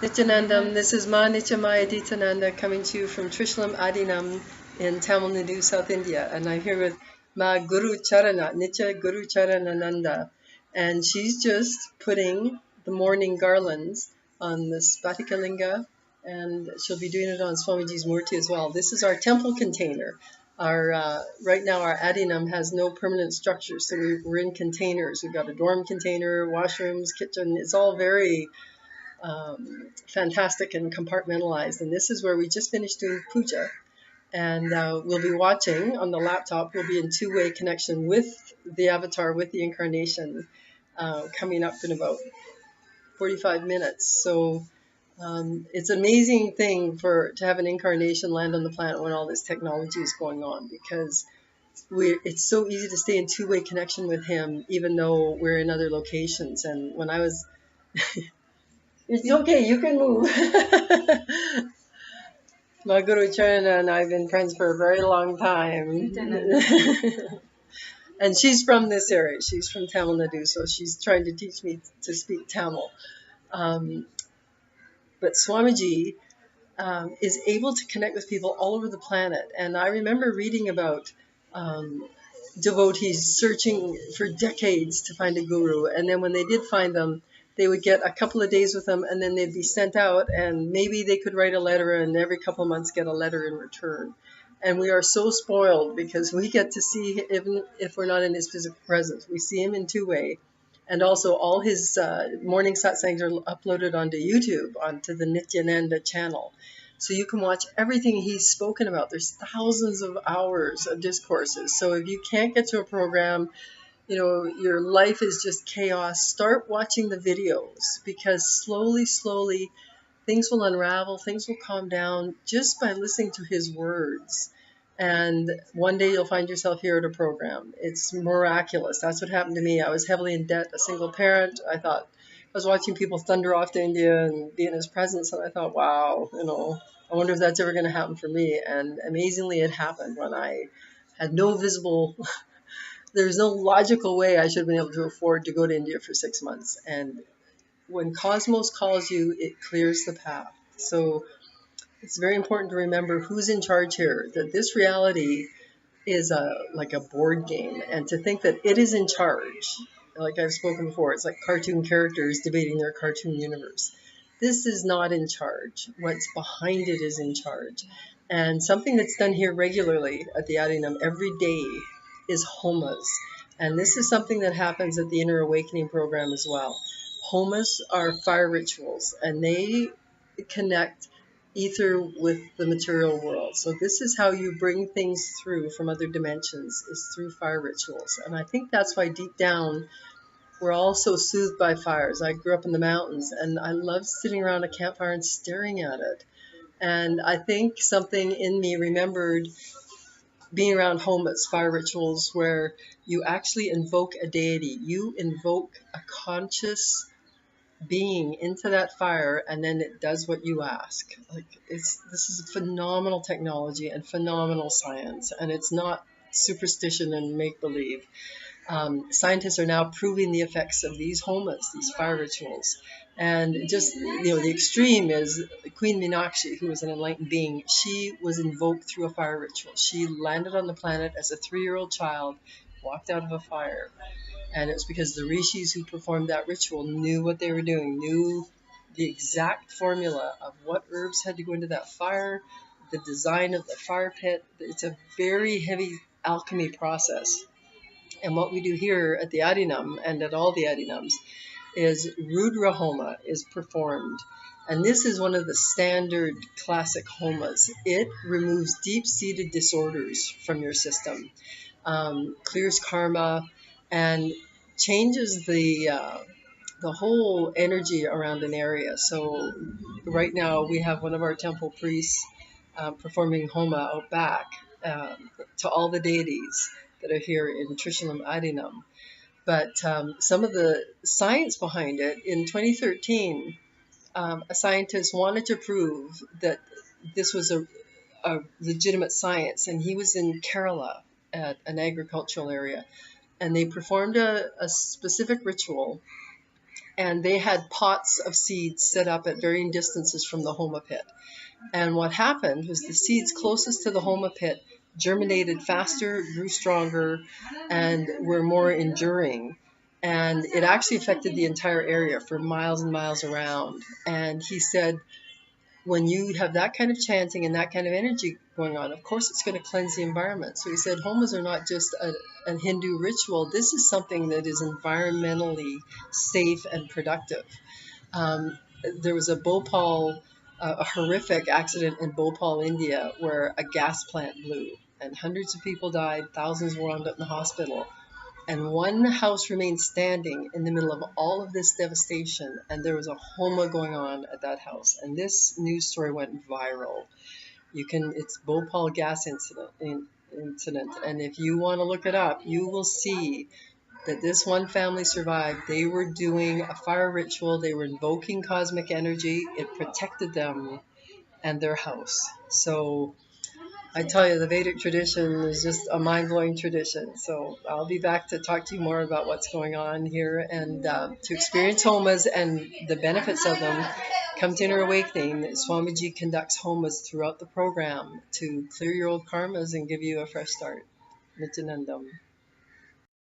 Nithyanandam, this is Ma Nityamaya Dityananda coming to you from Trishlam Adinam in Tamil Nadu, South India. And I'm here with Ma Guru Charana, Nitya Guru Charanananda. And she's just putting the morning garlands on the Spatikalinga, and she'll be doing it on Swamiji's Murti as well. This is our temple container. Right now our Adinam has no permanent structure, so we're in containers. We've got a dorm container, washrooms, kitchen. It's all very fantastic and compartmentalized. And this is where we just finished doing puja. And we'll be watching on the laptop. We'll be in two-way connection with the avatar, with the incarnation, coming up in about 45 minutes. So it's an amazing thing to have an incarnation land on the planet when all this technology is going on, because it's so easy to stay in two-way connection with him, even though we're in other locations. And when I was It's okay, you can move. My Guru Charana and I have been friends for a very long time. And she's from this area. She's from Tamil Nadu, so she's trying to teach me to speak Tamil. But Swamiji is able to connect with people all over the planet. And I remember reading about devotees searching for decades to find a guru. And then when they did find them, they would get a couple of days with them, and then they'd be sent out, and maybe they could write a letter, and every couple of months get a letter in return. And we are so spoiled because we get to see, even if we're not in his physical presence, we see him in two-way. And also all his morning satsangs are uploaded onto YouTube, onto the Nithyananda channel. So you can watch everything he's spoken about. There's thousands of hours of discourses. So if you can't get to a program, your life is just chaos, start watching the videos, because slowly, things will unravel, things will calm down just by listening to his words. And one day you'll find yourself here at a program. It's miraculous. That's what happened to me. I was heavily in debt, a single parent. I was watching people thunder off to India and be in his presence, and I thought, wow, I wonder if that's ever going to happen for me. And amazingly, it happened when I had no visible there's no logical way I should have been able to afford to go to India for 6 months. And when Cosmos calls you, it clears the path. So it's very important to remember who's in charge here, that this reality is like a board game. And to think that it is in charge, like I've spoken before, it's like cartoon characters debating their cartoon universe. This is not in charge. What's behind it is in charge. And something that's done here regularly at the Adinam every day is Homas. And this is something that happens at the Inner Awakening program as well. Homas are fire rituals, and they connect ether with the material world. So this is how you bring things through from other dimensions, is through fire rituals. And I think that's why deep down we're all so soothed by fires. I grew up in the mountains, and I love sitting around a campfire and staring at it. And I think something in me remembered being around Homas, fire rituals, where you actually invoke a deity. You invoke a conscious being into that fire, and then it does what you ask. This is a phenomenal technology and phenomenal science, and it's not superstition and make-believe. Scientists are now proving the effects of these Homas, these fire rituals. And just, the extreme is Queen Meenakshi, who was an enlightened being. She was invoked through a fire ritual. She landed on the planet as a 3-year-old child, walked out of a fire. And it was because the rishis who performed that ritual knew what they were doing, knew the exact formula of what herbs had to go into that fire, the design of the fire pit. It's a very heavy alchemy process. And what we do here at the Adinam and at all the Adinams is Rudra Homa is performed. And this is one of the standard classic homas. It removes deep-seated disorders from your system, clears karma, and changes the whole energy around an area. So right now we have one of our temple priests performing homa out back to all the deities that are here in Trishlam Adinam. But some of the science behind it, in 2013, a scientist wanted to prove that this was a legitimate science, and he was in Kerala at an agricultural area, and they performed a specific ritual and they had pots of seeds set up at varying distances from the Homa pit. And what happened was the seeds closest to the Homa pit germinated faster, grew stronger, and were more enduring. And it actually affected the entire area for miles and miles around. And he said, when you have that kind of chanting and that kind of energy going on, of course it's going to cleanse the environment. So he said homas are not just a Hindu ritual. This is something that is environmentally safe and productive. Um, there was a Bhopal, a horrific accident in Bhopal, India, where a gas plant blew and hundreds of people died, thousands wound up in the hospital. And one house remained standing in the middle of all of this devastation, and there was a Homa going on at that house. And this news story went viral. It's Bhopal gas incident, and if you want to look it up, you will see that this one family survived. They were doing a fire ritual. They were invoking cosmic energy. It protected them and their house. So I tell you, the Vedic tradition is just a mind-blowing tradition. So I'll be back to talk to you more about what's going on here and to experience homas and the benefits of them. Come to Inner Awakening. Swamiji conducts homas throughout the program to clear your old karmas and give you a fresh start. Nityanandam.